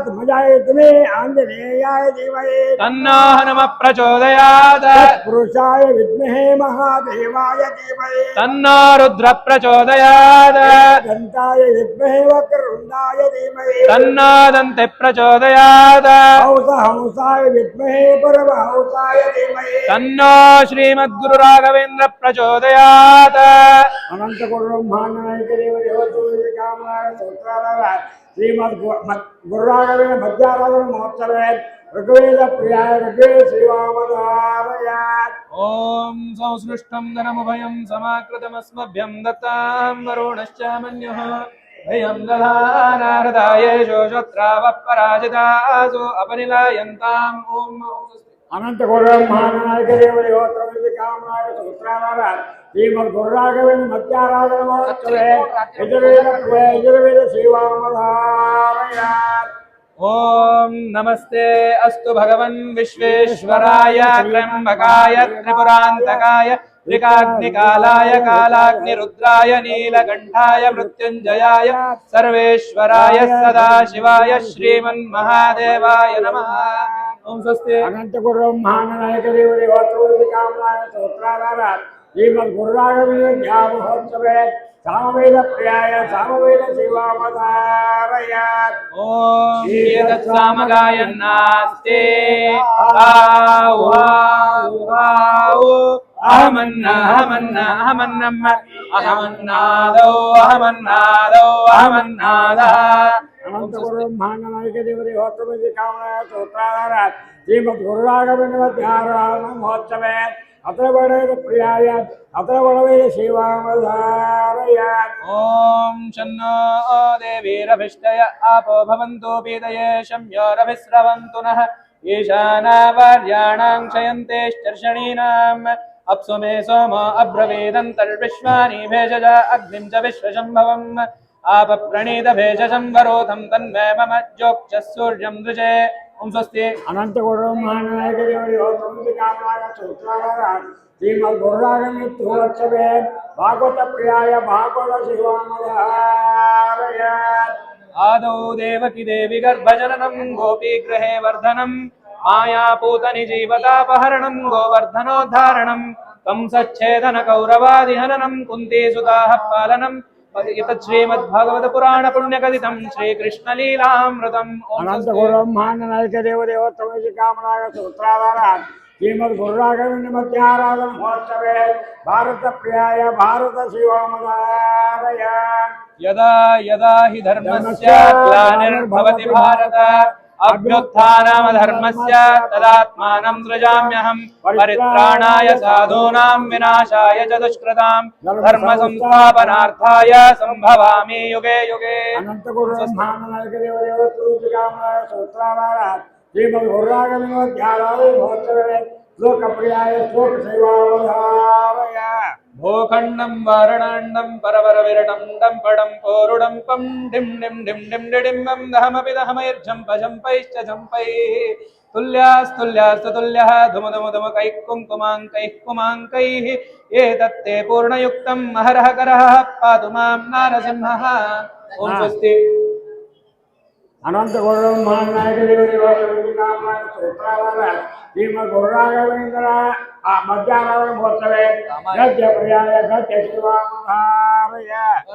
Speaker 4: तन्नो आञ्जनेयाय धीमहि
Speaker 2: तन्नो हनुमः प्रचोदयात्
Speaker 4: पुरुषाय विद्महे महादेवाय धीमहि
Speaker 2: तन्नो रुद्रः प्रचोदयात्
Speaker 4: दन्ताय विद्महे वक्रतुण्डाय धीमहि
Speaker 2: तन्नो दन्तिः प्रचोदयात्
Speaker 4: हंसाय विद्महे परमहंसाय धीमहि
Speaker 2: तन्नो श्रीमद्गुरुराघवेन्द्र प्रचोदयात्
Speaker 4: अनंत श्रीमद गुरुराघवेन्द्र मध्याराधन महोत्सव ऋग्वेद प्रियाय ऋग्वेद श्रीवामदारयात्
Speaker 2: ॐ संसृष्टं धनमुभयं समाकृतमस्मभ्यं दत्तां वरुणश्च मन्युः भयं दधानाहृदाय शोषत्रावः पराजितासु अपनिलायन्ताम् ॐ
Speaker 4: अनंत महानायक देव देवोत्तम कामनायक सूत्राधार श्रीमद गुरुराघवेन्द्र मध्याराधन महोत्सव यजुर्वेद श्रीवामदारयात्
Speaker 2: ॐ नमस्ते अस्तु भगवन् विश्वेश्वराय त्र्यम्बकाय त्रिपुरान्तकाय त्रिकाग्निकालाय कालाग्निरुद्राय नीलकण्ठाय मृत्युञ्जयाय सर्वेश्वराय सदाशिवाय श्रीमन्महादेवाय नमः ओम स्वस्ति
Speaker 4: अनंत महानायक देव देवोत्तम कामनायक सूत्राधार श्रीमद गुरुराघवेन्द्र महोत्सव सामवेद प्रियाय सामवेद शिवामदारयात्
Speaker 2: ओम एतत् सामगायन्नास्ते आउ अहमन्नादौ अहमन्नादः
Speaker 4: अनंत महानायक देव देवोत्तम कामनायक सूत्राधार श्रीमद गुरुराघवेन्द्र मध्याराधन महोत्सव अत्र बड़े प्रियाय अत्र बड़वे शिवामदारयात्
Speaker 2: ओम शन्नो देवीरभिष्टय आपो भवन्तु पीतये शम्योरभिस्रवन्तु नः ईशानावार्याणां क्षयन्तेश्चर्षणीनाम् अप्सु मे सोमो अब्रवीदन्तर्विश्वानि भेषज अग्निं च विश्वशम्भवम् आपप्रणीतभेषजं वरोधं तन्मे मम ज्योक्षः सूर्यं दृजे ओम स्वस्ति
Speaker 4: अनंत महानायक देव देवोत्तम कामनायक सूत्राधार श्रीमद गुरुराघवेन्द्र महोत्सव भागवत प्रियाय भागवत शिवामदारयात्
Speaker 2: आदौ देवकी देवी गर्भजननं गोपीगृहे वर्धनं मायापूतनि जीवतापहरणं गोवर्धनोद्धारणं कंसच्छेदनकौरवादिहननं कुन्तीसुताः पालनं एतत् श्रीमद्भागवत पुराण पुण्यकथितं श्रीकृष्णलीलामृतम्
Speaker 4: अनंत महानायक देव देवोत्तम कामनायक सूत्राधार श्रीमद गुरुराघवेन्द्र मध्याराधन महोत्सव भारत प्रियाय भारत शिवामदारयात्
Speaker 2: यदा यदा हि धर्मस्य ग्लानिर्भवति भारत अभ्युत्थानमधर्मस्य तदात्मानं सृजाम्यहं परित्राणाय साधूनां विनाशाय च दुष्कृतां धर्मसंस्थापनार्थाय सम्भवामि युगे युगे
Speaker 4: अनंत महानायक देव देवोत्तम कामनायक सूत्राधार श्रीमद गुरुराघवेन्द्र मध्याराधन महोत्सव श्लोक प्रियाय श्लोक शिवामदारयात्
Speaker 2: भूखण्डं वारणाण्डं परवरविरटं डम्पडं पोरुडं पं डिं डिं डिं डिं डिडिम्बं दहमपि दहमैर्झम्प झम्पैश्च झम्पैः तुल्यास्तुल्यास्तु तुल्यः धुमधुमधुमकैः कुङ्कुमाङ्कैः कुमाङ्कैः एतत्ते पूर्णयुक्तं हरः करः पातु मां नारसिंहः ॐ स्वस्ति
Speaker 4: अनंत महानायक देव देवोत्तम कामनायक सूत्राधार श्रीमद गुरुराघवेन्द्र मध्याराधन महोत्सव गद्य प्रियाय गद्य शिवामदारयात्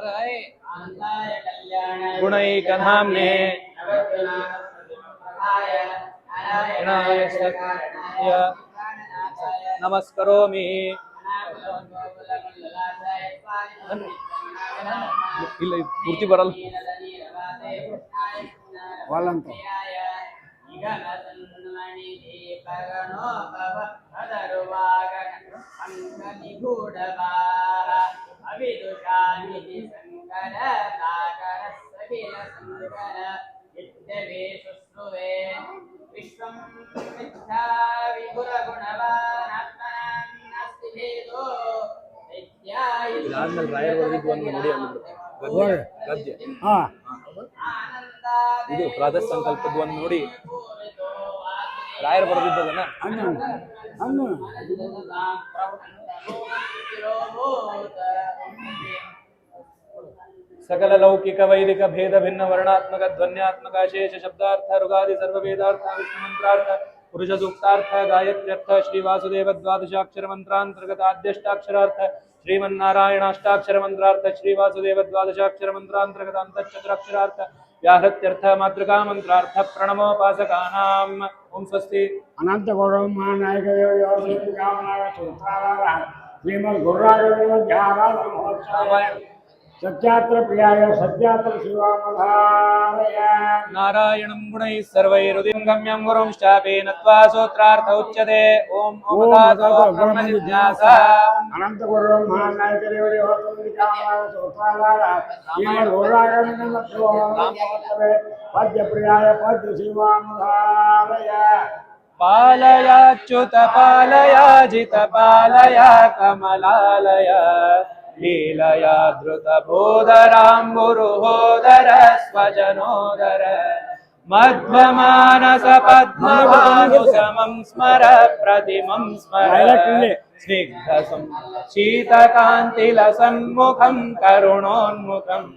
Speaker 2: गुणैकधाम्ने नमस्करोमि ಇಲ್ಲ ಪೂರ್ತಿ ಬರಲ್ಲ
Speaker 4: వాళ్ళంతా
Speaker 2: ಇದಾದ್ಮೇಲೆ ರಾಯರ್ ಬರೆದಿದ್ದು ಒಂದು ನೋಡಿ ಅಂದ್ರು ಗದ್ಯ
Speaker 4: ಹಾ
Speaker 2: ಇದು ಪ್ರಾತಃ ಸಂಕಲ್ಪದ ಒಂದು ನೋಡಿ ರಾಯರ್ ಬರೆದಿದ್ದದನ್ನ
Speaker 4: ಅನ್ನು
Speaker 2: सकल लौकिक वैदिक भेद भिन्न वर्णात्मक ध्वन्यात्मक शेष शब्दार्थ रुगादि सर्व वेदार्थ विष्णु मंत्रार्थ पुरुष सूक्तार्थ गायत्र्यर्थ श्री वासुदेव द्वादशाक्षर मंत्रांतर्गत आद्यष्टाक्षरार्थ श्रीमन्नारायणाष्टाक्षर मंत्रार्थ श्री वासुदेव द्वादशाक्षर मंत्रांतर्गत अंतश्चतुराक्षरार्थ व्याहृत्यर्थ मातृका मंत्रार्थ प्रणमोपासकानाम् ओम स्वस्ति
Speaker 4: अनंत गौरव महानायक श्रीमद गुरुराघवेन्द्र सत्यात्र प्रियाय सत्यात्र शिवामधारय
Speaker 2: नारायणं गुणैः सर्वैरुदिं गम्यं गुरुंश्चापि नत्वा सोत्रार्थ उच्यते ओम ओमदातो ब्रह्म जिज्ञासा
Speaker 4: अनंत गौरव महानायक श्रीमद गुरुराघवेन्द्र पद्य प्रियाय पद्य शिवामधारय
Speaker 2: पालयाच्युत पालयाजित पालया कमलालय लीलया धृतबोधराम्बुरुहोदर स्वजनोदर मध्वमानस पद्मभानुसमं स्मर प्रतिमं स्मर स्निग्धसं शीतकान्तिलसन्मुखं करुणोन्मुखम्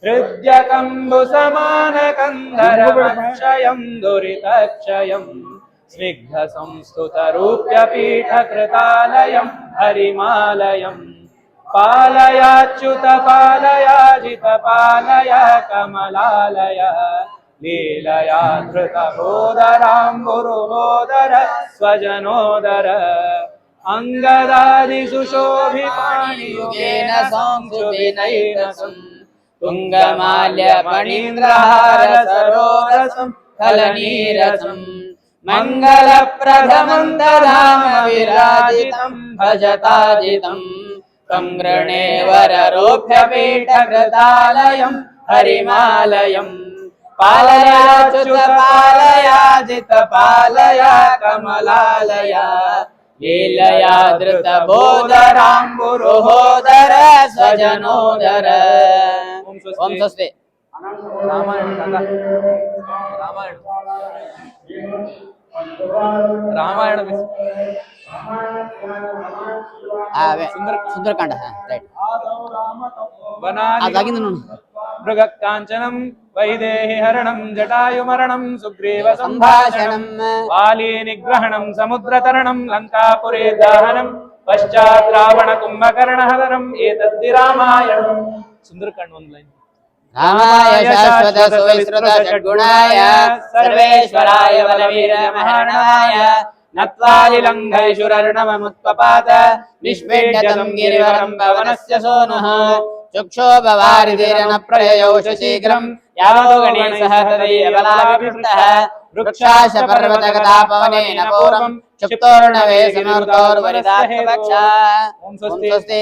Speaker 2: हृद्यकम्बुसमानकन्धरमक्षयं दुरितक्षयम् स्निग्धसंस्तुतरूप्यपीठकृतालयं हरिमालयम् पालयाच्युत पालयाजित पालय कमलालय लीलया धृतबोधराम्बुरुहोदर स्वजनोदर अङ्गदादिसुशोभिपाणियुगेन संशुभिनैः तुङ्गमाल्यमणीन्द्रहार सरोरसं फलनीरसम् मङ्गलप्रदमन्दधाम विराजितं भजताजितम् तं गृणे वररोप्यपीठकृतालयं हरिमालयम् पालयाच्युत पालयाजित पालय कमलालय लीलया धृतबोधराम्बुरुहोदर स्वजनोदर ओम स्वस्ति रामायण
Speaker 3: सुंदरकांड राइट
Speaker 2: मृगकांचनं वैदेहि हरणं जटायुमरणं सुग्रीव संभाषणं वाली निग्रहणं समुद्रतरणं लंकापुरे दाहनं पश्चात् रावण कुंभकर्ण हरणं एतद्धि रामायणं सुंदरकांड वन लाइन
Speaker 3: रामाय शाश्वत सुविस्तृत षड्गुणाय सर्वेश्वराय बलवीर महानाय नत्वालिलङ्घैषुरर्णवमुत्पपात निष्पेड्यतं गिरिवरं पवनस्य सोनुः चक्षोभवारिधीरन प्रययौ शीघ्रं यावतो गणेशः तदैव बलाविपृष्टः वृक्षाश पर्वतगता पवनेन पूर्वं क्षिप्तोर्णवे समर्तोर्वरिदाक्षपक्षा ओम स्वस्ति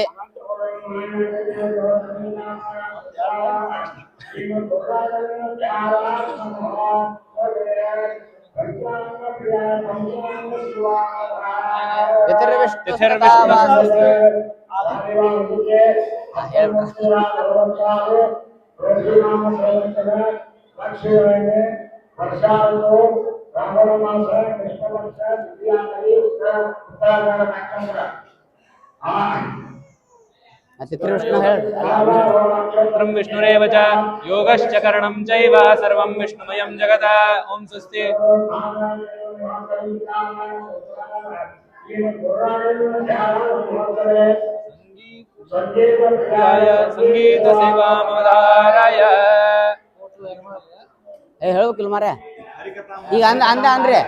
Speaker 2: चित्रं विष्णुरेव च योगश्च करणं चैव सर्वं विष्णुमयं जगत् ओम स्वस्ति संगीत सेवामधाराय
Speaker 3: ಹೇಳ್ಬೇಕಿಲ್ಲ ಮಾರ್ರೆ ಈಗ ಅಂದ್ರೆ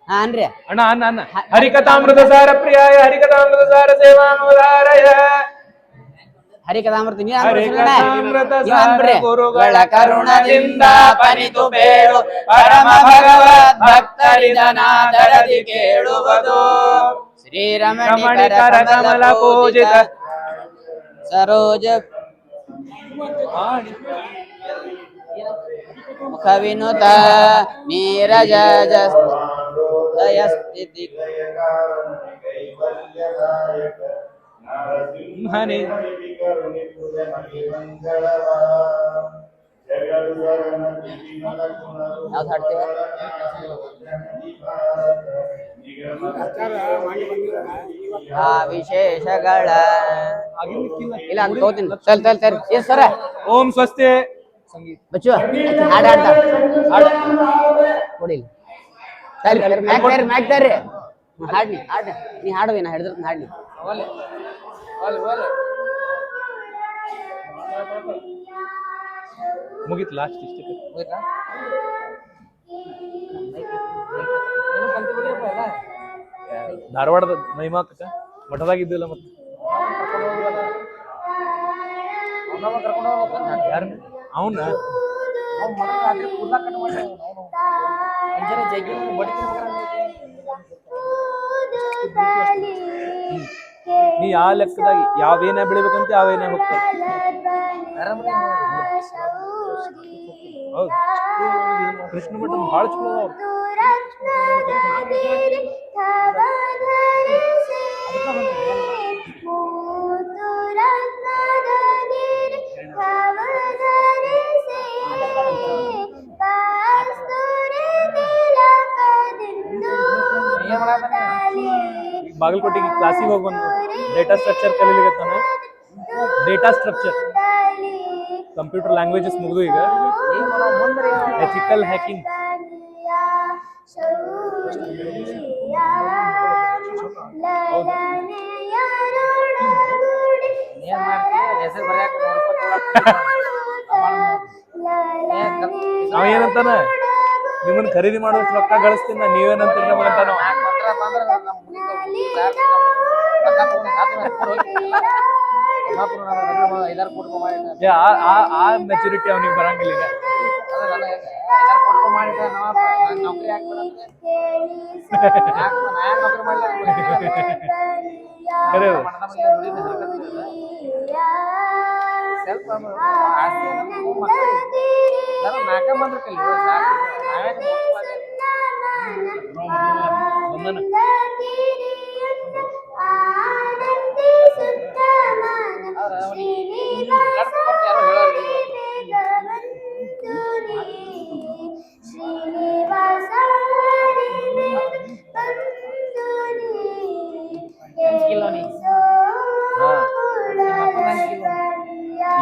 Speaker 3: ಅನ್ರಿ
Speaker 2: ಅಣ್ಣ ಅಣ್ಣ ಅಣ್ಣ ಹರಿಕಥಾಮೃತ ಸಾರ ಪ್ರಿಯಾಯ ಹರಿಕಥಾಮೃತ ಸಾರ ಸೇವಾಮಧಾರಾಯ
Speaker 3: ಹರಿಕಥಾಮೃತ
Speaker 2: ಹರಿಕಥಾಮೃತ
Speaker 3: ನೀವ್
Speaker 2: ಗುರುಗಳ ಕರುಣದಿಂದ ಪನಿತು ಬೇಳು ಪರಮ ಭಗವದ್ ಭಕ್ತರಿದನಾದರದಿ ಕೇಳುವುದು
Speaker 3: ಶ್ರೀರಮಣಿಕರ
Speaker 2: ಕಮಲ ಪೂಜಿತ
Speaker 3: ಸರೋಜ ಮುಖ ವಿನುತ ನೀರಜ ಸ್ಥಿತಿ
Speaker 2: ಹನಿ
Speaker 3: ಯಾವ್ದು ಹಾಡ್ತೀವಿ
Speaker 1: ಆ ವಿಶೇಷಗಳ ಇಲ್ಲ ಅಂತ ತಗೋತೀನಿ ಚಲ್ ತಲ್ ತರ್ ಎಸ್ ಸರ
Speaker 2: ಓಂ ಸ್ವಸ್ತಿ
Speaker 1: ಬಚ್ಚು ಹಾಡು ಹಾಡ್ತಾ ಹಾಡು ಕೊಡಿ ಮ್ಯಾಕ್ ತರ್ರಿ ಹಾಡ್ನಿ ಹಾಡು ನೀ ಹಾಡುವೆ ನಾ ಹಿಡಿದ್ರ ಹಾಡ್ನಿ
Speaker 2: ಮುಗೀತು ಲಾಸ್ಟ್ ಇಷ್ಟಕ್ಕೆ
Speaker 1: ಹೋಯ್ತಾ
Speaker 2: ಧಾರವಾಡದ ಮಹಿಮಾತಕ ಮಠದಾಗಿದ್ದಿಲ್ಲ ಮತ್ತೆ ಯಾರು ಅವನ ನೀ ಯಾವ ಲೆಕ್ಕದಾಗ ಯಾವೇನ ಬೆಳಿಬೇಕಂತ ಯಾವೇನ ಹೋಗ್ತಾರ ಹೌದು ಕೃಷ್ಣ ಮಠ ಭಾಳ ಚಲೋ ಅದಾವ ಬಾಗಲಕೋಟೆಗೆ ಕ್ಲಾಸಿಗೆ ಹೋಗಿ ಬಂದು ಡೇಟಾ ಸ್ಟ್ರಕ್ಚರ್ ಕಲೀಲಿಗತ್ತಾನ ಡೇಟಾ ಸ್ಟ್ರಕ್ಚರ್ ಕಂಪ್ಯೂಟರ್ ಲ್ಯಾಂಗ್ವೇಜಸ್ ಮುಗಿದು ಈಗ ಎಥಿಕಲ್ ಹ್ಯಾಕಿಂಗ್ ನಾವೇನಂತಾನ ನಿಮ್ಮನ್ನ ಖರೀದಿ ಮಾಡೋಷ್ಟು ರೊಕ್ಕ ಗಳಿಸ್ತೀನಿ ನಾ ನೀವೇನಂತೀರಿ ನಮಗಂತಾನ ಆ ಮೆಚುರಿಟಿ ಅವನಿಗೆ ಬರಂಗಿಲ್ಲ ಈಗ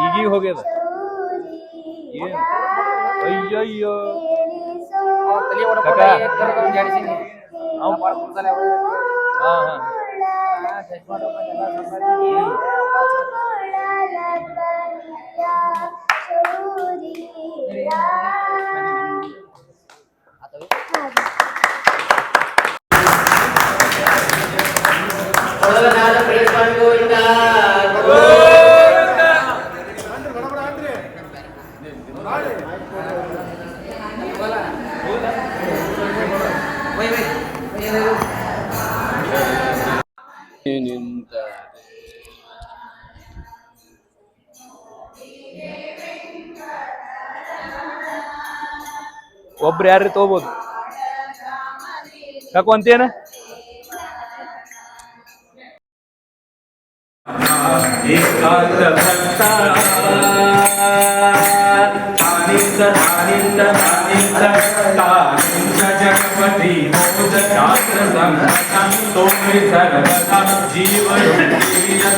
Speaker 2: ಈಗೀಗ ಹೋಗ್ಯದ ಏನ್ ಅಯ್ಯಯ್ಯೋ ಒಬ್ರು ಯಾರು ತಗೋಬಹುದು ಯಾಕೋ ಅಂತೇನ
Speaker 5: जगपति मोद शास्त्र संतोमि सर्वथा जीवन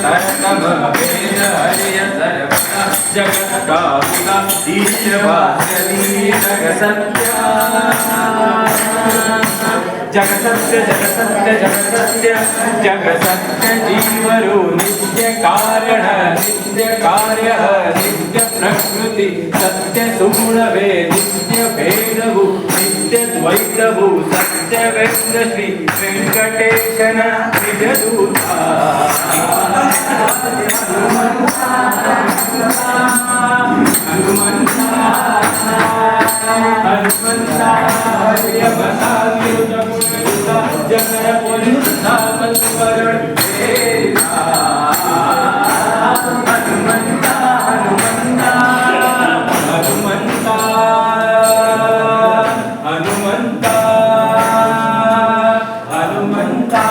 Speaker 5: तर्कम वेद हरिय सर्वथा जगत कामुका ईश्वरी जग सत्य जग सत्य जग सत्य जग सत्य जग सत्य जीवरो नित्य कारण नित्य कार्य नित्य प्रकृति सत्य सुगुणवे नित्य भेदभू नित्य द्वैतभू सत्य व्यक्त श्री वेंकटेशन निजदूता हनुमंता जगत पुरुषा कल्परण हनुमंता हनुमंता हनुमंता हनुमंता हनुमंता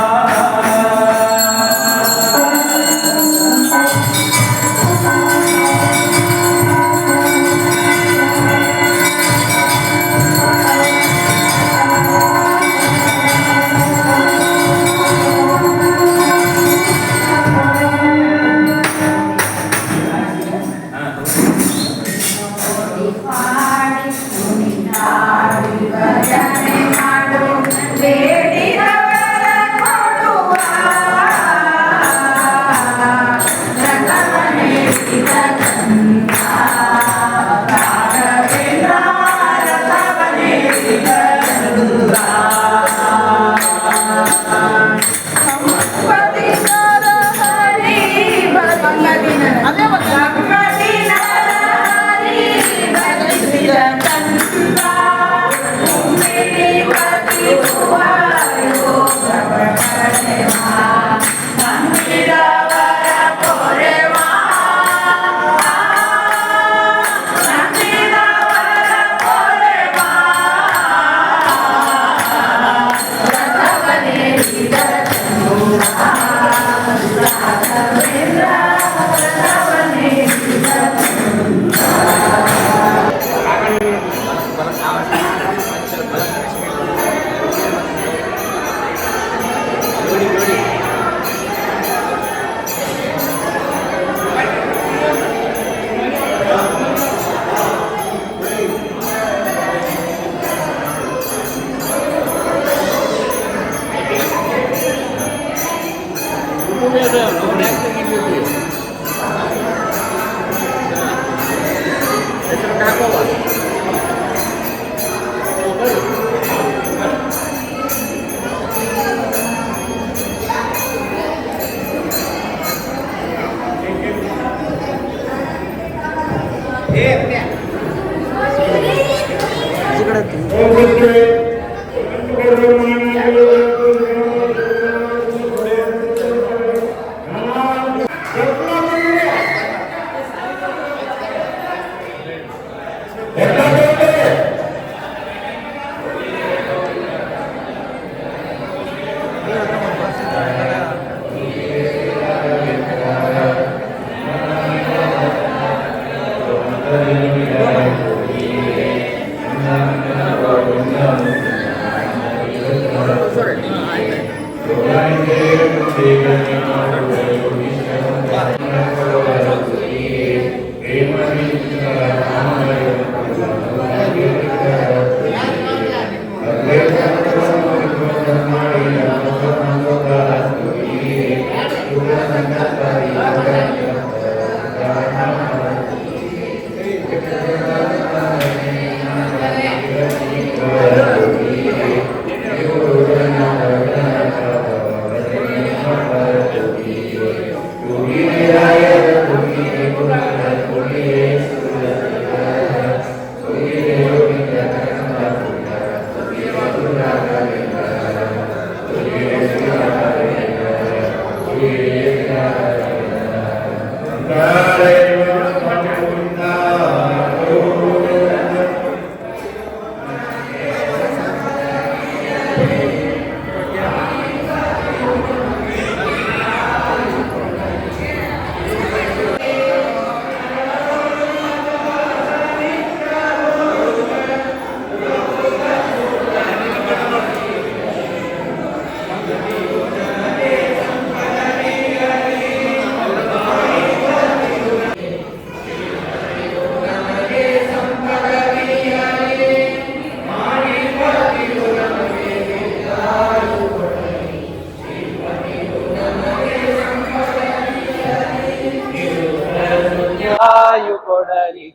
Speaker 2: ಆಯು ಕೊಡಲಿ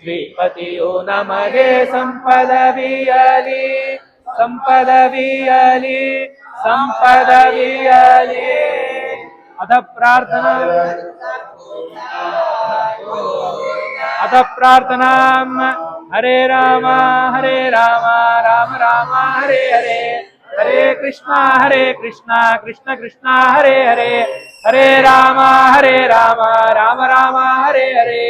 Speaker 2: ಶ್ರೀಪತಿಯು ನಮಗೆ ಸಂಪದವಿಯಲಿ ಸಂಪದವಿಯಲಿ ಸಂಪದವಿಯಲಿ ಅಥ ಪ್ರಾರ್ಥನಾ ಹರೇ ರಾಮ ರಾಮ ರಾಮ ಹರೇ ಹರೇ ಹರೇ ಕೃಷ್ಣ ಕೃಷ್ಣ ಕೃಷ್ಣ ಹರೇ ಹರೇ ಹರೇ ರಾಮ ರಾಮ ರಾಮ ಹರೇ ಹರೇ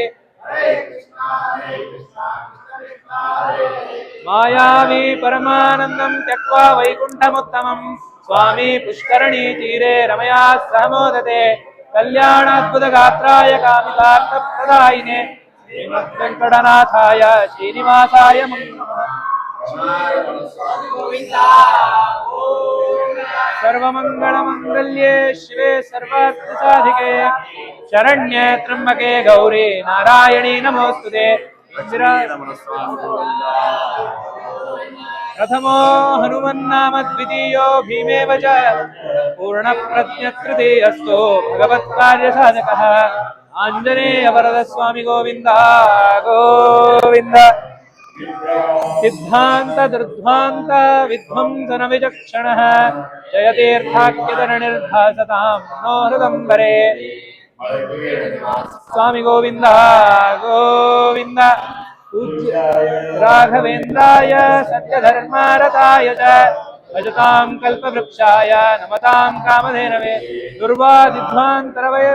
Speaker 2: ಮಾಯಾವಿ ಪರಮಾನಂದಂ ತ್ಯಕ್ವಾ ವೈಕುಂಠಮುತ್ತಮಂ ಸ್ವಾಮಿ ಪುಷ್ಕರಣಿ ತೀರೆ ರಮಯಾ ಸಹ ಮೋದತೆ ಕಲ್ಯಾಣಾದ್ಭುತ ಗಾತ್ರಾಯ ಕಾಮಿತಾರ್ಥಪ್ರದಾಯಿನೇ ಶ್ರೀಮದ್ ವೆಂಕಟನಾಥಾಯ ಶ್ರೀನಿವಾಸಾಯ ಸರ್ವಮಂಗಳಮಂಗಲ್ಯೆ ಶಿವೆ ಸರ್ವಾರ್ಥಸಾಧಿಕೆ ಶರಣ್ಯೆ ತ್ರ್ಯಂಬಕೆ ಗೌರಿ ನಾರಾಯಣಿ ನಮೋಸ್ತುತೆ ಪ್ರಥಮೋ ಹನುಮನ್ನಾಮ ದ್ವಿತೀಯೋ ಭೀಮೇವ ಚ ಪೂರ್ಣಪ್ರಜ್ಞಕೃತಿ ಅಸ್ತು ಭಗವತ್ಕಾರ್ಯಸಾಧಕಃ ಆಂಜನೇಯ ವರದ ಸ್ವಾಮಿ ಗೋವಿಂದ ಗೋವಿಂದ ಸಿದ್ಧಾಂತ ದುರ್ಧ್ವಾಂತ ವಿಧ್ವಂಸನ ವಿಚಕ್ಷಣಃ ಜಯತೀರ್ಥಾಖ್ಯಧರ ನಿರ್ಭಾಸತಾಂ ನೋ ಹೃದಂಬರೆ ಸ್ವಾಮಿ ಗೋವಿಂದ ಗೋವಿಂದ ಪೂಜ್ಯ ರಾಘವೇಂದ್ರಾಯ ಸತ್ಯಧರ್ಮಾರತಾಯ ಚ ಭಜತಾಂ ಕಲ್ಪವೃಕ್ಷಾಯ ನಮತಾಂ ಕಾಮಧೇನವೇ ದುರ್ವಾದಿಧ್ವಾಂತರವೇ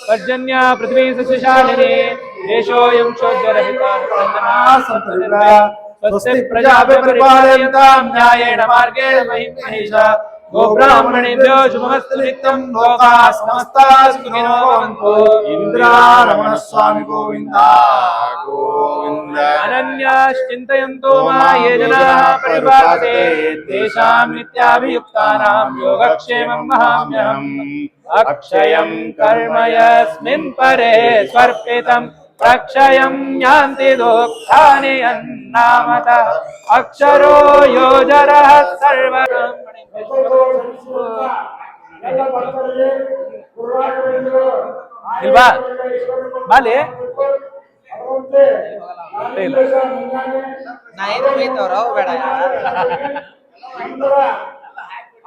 Speaker 2: पर्जन्य पृथ्वी सस्यशालिनी देशोऽयं शोच्यरहितः स्वस्ति प्रजाभ्यः परिपालयन्तां न्यायेन मार्गेण महीं महिषा गोब्राह्मणेभ्यो शुभमस्तु नित्यं लोकाः समस्ताः सुखिनो भवन्तु
Speaker 4: इंद्रारमण स्वामी गोविंदा गोविंद
Speaker 2: अनन्याश्चिन्तयन्तो मा ये जनाः परिपालते तेषां नित्याभियुक्तानां योगक्षेमं वहाम्यहम् अक्षयं कर्म यस्मिन् परे स्वर्पितं प्रक्षयं यान्ति दुःखानि यन्नामतः अक्षरो योजरः सर्वब्रह्मणे
Speaker 4: ಎಲ್ಲ ಭಕ್ತರಿಗೆ ಗುರುರಾಘವೇಂದ್ರ
Speaker 2: ಇಲ್ವಾ? ಬಾಲಿ?
Speaker 4: ಅದರಂತೆ
Speaker 2: ಇಲ್ಲ.
Speaker 4: ನಂತರ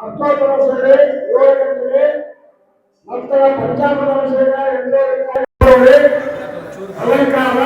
Speaker 4: ಅಷ್ಟೋತ್ತರ ಸೇವೆ 7 ಗಂಟೆಗೆ, ನಂತರ ಪಂಚಾಮೃತ ಸೇವೆ 8 ಗಂಟೆಗೆ, ಅಲಂಕಾರ